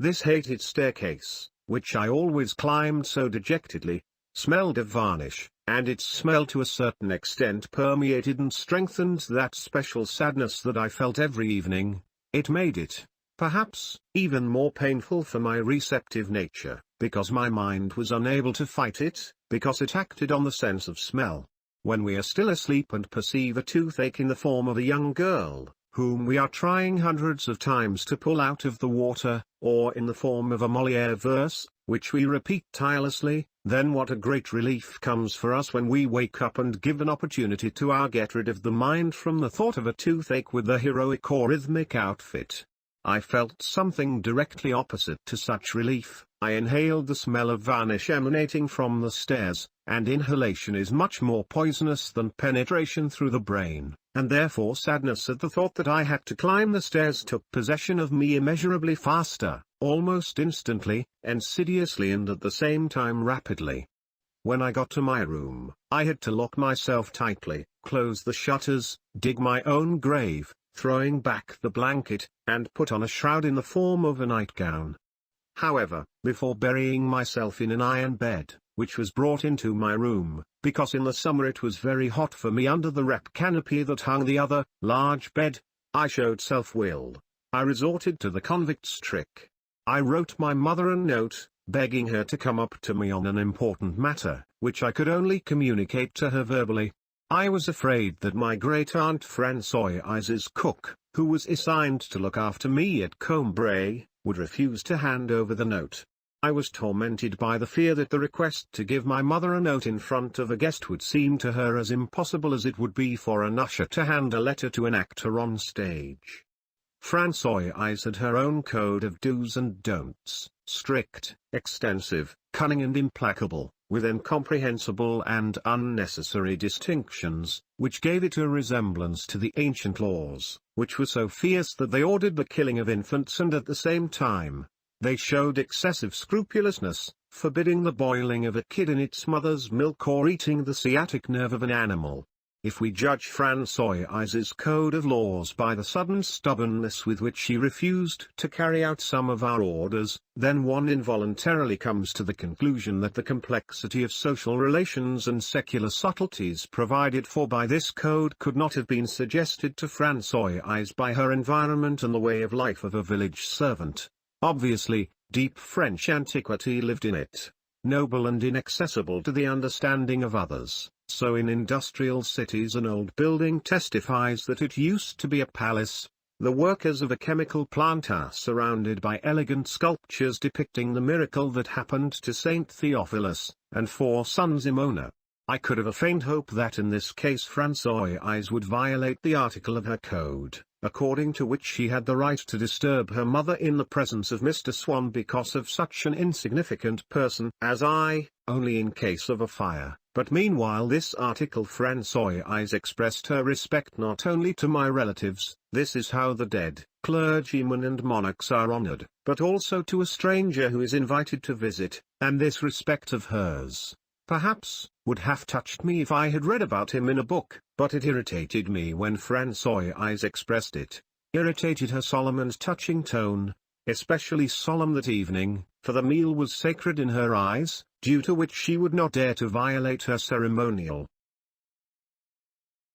This hated staircase, which I always climbed so dejectedly, smelled of varnish, and its smell to a certain extent permeated and strengthened that special sadness that I felt every evening. It made it, perhaps, even more painful for my receptive nature, because my mind was unable to fight it, because it acted on the sense of smell. When we are still asleep and perceive a toothache in the form of a young girl, whom we are trying hundreds of times to pull out of the water, or in the form of a Molière verse, which we repeat tirelessly, then what a great relief comes for us when we wake up and give an opportunity to get rid of the mind from the thought of a toothache with the heroic or rhythmic outfit. I felt something directly opposite to such relief. I inhaled the smell of varnish emanating from the stairs, and inhalation is much more poisonous than penetration through the brain, and therefore sadness at the thought that I had to climb the stairs took possession of me immeasurably faster, almost instantly, insidiously and at the same time rapidly. When I got to my room, I had to lock myself tightly, close the shutters, dig my own grave, throwing back the blanket, and put on a shroud in the form of a nightgown. However, before burying myself in an iron bed, which was brought into my room, because in the summer it was very hot for me under the rep canopy that hung the other, large bed, I showed self-will. I resorted to the convict's trick. I wrote my mother a note, begging her to come up to me on an important matter, which I could only communicate to her verbally. I was afraid that my great-aunt Françoise's cook, who was assigned to look after me at Combray, would refuse to hand over the note. I was tormented by the fear that the request to give my mother a note in front of a guest would seem to her as impossible as it would be for an usher to hand a letter to an actor on stage. Françoise had her own code of do's and don'ts, strict, extensive, cunning and implacable, with incomprehensible and unnecessary distinctions, which gave it a resemblance to the ancient laws, which were so fierce that they ordered the killing of infants and at the same time, they showed excessive scrupulousness, forbidding the boiling of a kid in its mother's milk or eating the sciatic nerve of an animal. If we judge Françoise's code of laws by the sudden stubbornness with which she refused to carry out some of our orders, then one involuntarily comes to the conclusion that the complexity of social relations and secular subtleties provided for by this code could not have been suggested to Françoise by her environment and the way of life of a village servant. Obviously, deep French antiquity lived in it, noble and inaccessible to the understanding of others. So in industrial cities an old building testifies that it used to be a palace. The workers of a chemical plant are surrounded by elegant sculptures depicting the miracle that happened to Saint Theophilus, and 4 sons Imona. I could have a faint hope that in this case Françoise would violate the article of her code, according to which she had the right to disturb her mother in the presence of Mr. Swann because of such an insignificant person as I, only in case of a fire. But meanwhile this article Françoise expressed her respect not only to my relatives, this is how the dead, clergymen and monarchs are honored, but also to a stranger who is invited to visit, and this respect of hers, perhaps, would have touched me if I had read about him in a book, but it irritated me when Françoise expressed it, irritated her solemn and touching tone, especially solemn that evening, for the meal was sacred in her eyes, due to which she would not dare to violate her ceremonial,